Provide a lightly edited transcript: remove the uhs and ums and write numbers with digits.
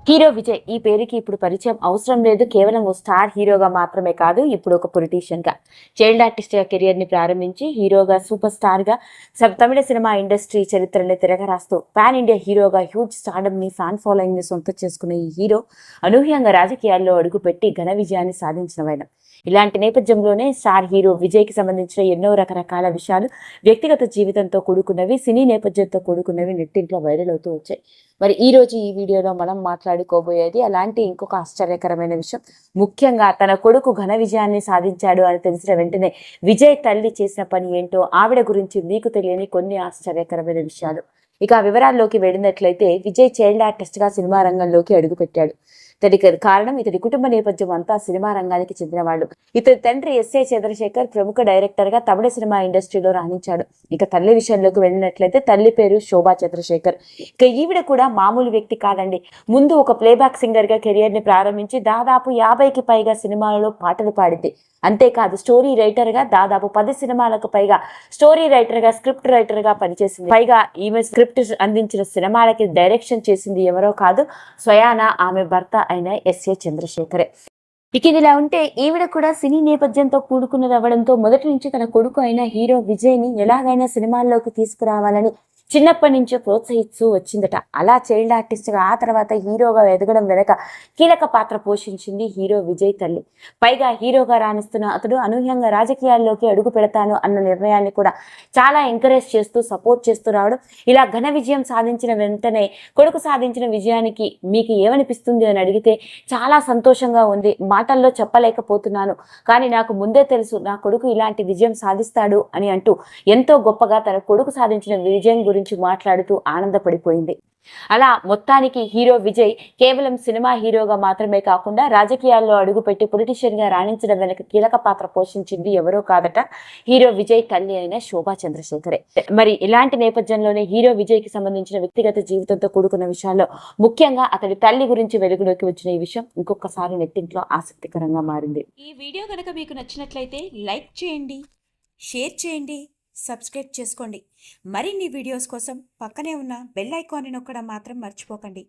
Hero Vijay ఈ పేరుకి ఇప్పుడు పరిచయం అవసరం లేదు. కేవలం ఓ స్టార్ హీరోగా మాత్రమే కాదు, ఇప్పుడు ఒక పొలిటీషియన్ గా, చైల్డ్ ఆర్టిస్ట్ గా కెరియర్ ని ప్రారంభించి హీరోగా, సూపర్ స్టార్ గా తమిళ సినిమా ఇండస్ట్రీ చరిత్రని తిరగరాస్తూ పాన్ ఇండియా హీరోగా హ్యూజ్ స్టార్డమ్ ని, ఫ్యాన్ ఫాలోయింగ్ ని సొంతం చేసుకున్న ఈ హీరో అనూహ్యంగా రాజకీయాల్లో అడుగుపెట్టి ఘన విజయాన్ని సాధించిన ఇలాంటి నేపథ్యంలోనే స్టార్ హీరో విజయ్ కి సంబంధించిన ఎన్నో రకరకాల విషయాలు వ్యక్తిగత జీవితంతో కూడుకున్నవి, సినీ నేపథ్యంతో కూడుకున్నవి నెట్టింట్లో వైరల్ అవుతూ వచ్చాయి. మరి ఈ రోజు ఈ వీడియోలో మనం మాట్లాడుకోబోయేది అలాంటి ఇంకొక ఆశ్చర్యకరమైన విషయం. ముఖ్యంగా తన కొడుకు ఘన విజయాన్ని సాధించాడు అని తెలిసిన వెంటనే విజయ్ తల్లి చేసిన పని ఏంటో, ఆవిడ గురించి మీకు తెలియని కొన్ని ఆశ్చర్యకరమైన విషయాలు. ఇక వివరాల్లోకి వెళ్ళినట్లయితే, విజయ్ చైల్డ్ ఆర్టిస్ట్ గా సినిమా రంగంలోకి అడుగుపెట్టాడు. ఇతడికి కారణం ఇతడి కుటుంబ నేపథ్యం అంతా సినిమా రంగానికి చెందినవాళ్ళు. ఇతడి తండ్రి ఎస్ఏ చంద్రశేఖర్ ప్రముఖ డైరెక్టర్ గా తమిళ సినిమా ఇండస్ట్రీలో రాణించాడు. ఇక తల్లి విషయంలోకి వెళ్ళినట్లయితే, తల్లి పేరు శోభా చంద్రశేఖర్. ఇక ఈవిడ కూడా మామూలు వ్యక్తి కాదండి. ముందు ఒక ప్లేబ్యాక్ సింగర్ గా కెరియర్ ని ప్రారంభించి దాదాపు 50కి పైగా సినిమాలలో పాటలు పాడింది. అంతేకాదు, స్టోరీ రైటర్ గా దాదాపు 10 సినిమాలకు పైగా స్టోరీ రైటర్ గా, స్క్రిప్ట్ రైటర్ గా పనిచేసింది. పైగా ఈమె స్క్రిప్ట్ అందించిన సినిమాలకి డైరెక్షన్ చేసింది ఎవరో కాదు, స్వయాన ఆమె భర్త అయిన ఎస్ఏ చంద్రశేఖరే. ఇక ఇదిలా ఉంటే, ఈవిడ కూడా సినీ నేపథ్యంతో కూడుకున్నది అవ్వడంతో మొదటి నుంచి తన కొడుకు అయిన హీరో విజయ్ ని ఎలాగైనా సినిమాల్లోకి తీసుకురావాలని చిన్నప్పటి నుంచే ప్రోత్సహిస్తూ వచ్చిందట. అలా చైల్డ్ ఆర్టిస్ట్ గా, ఆ తర్వాత హీరోగా ఎదగడం వెనక కీలక పాత్ర పోషించింది హీరో విజయ్ తల్లి. పైగా హీరోగా రాణిస్తున్న అతడు అనూహ్యంగా రాజకీయాల్లోకి అడుగు పెడతాను అన్న నిర్ణయాన్ని కూడా చాలా ఎంకరేజ్ చేస్తూ, సపోర్ట్ చేస్తూ రావడం. ఇలా ఘన విజయం సాధించిన వెంటనే కొడుకు సాధించిన విజయానికి మీకు ఏమనిపిస్తుంది అని అడిగితే, చాలా సంతోషంగా ఉంది, మాటల్లో చెప్పలేకపోతున్నాను, కానీ నాకు ముందే తెలుసు నా కొడుకు ఇలాంటి విజయం సాధిస్తాడు అని అంటూ ఎంతో గొప్పగా తన కొడుకు సాధించిన విజయం గురించి మాట్లాడుతూ ఆనందపడిపోయింది. అలా మొత్తానికి హీరో విజయ్ కేవలం సినిమా హీరోగా మాత్రమే కాకుండా రాజకీయాల్లో అడుగుపెట్టి పొలిటీషియన్ గా రాణించడం వెనక కీలక పాత్ర పోషించింది ఎవరో కాదట, హీరో విజయ్ తల్లి అయిన శోభా చంద్రశేఖరే. మరి ఇలాంటి నేపథ్యంలోనే హీరో విజయ్ కి సంబంధించిన వ్యక్తిగత జీవితంతో కూడుకున్న విషయాల్లో ముఖ్యంగా అతడి తల్లి గురించి వెలుగులోకి వచ్చిన ఈ విషయం ఇంకొకసారి నెట్టింట్లో ఆసక్తికరంగా మారింది. ఈ వీడియో కనుక మీకు నచ్చినట్లయితే లైక్ చేయండి, షేర్ చేయండి, సబ్స్క్రైబ్ చేసుకోండి. మరిన్ని వీడియోస్ కోసం పక్కనే ఉన్న బెల్ ఐకాన్ని నొక్కడం మాత్రం మర్చిపోకండి.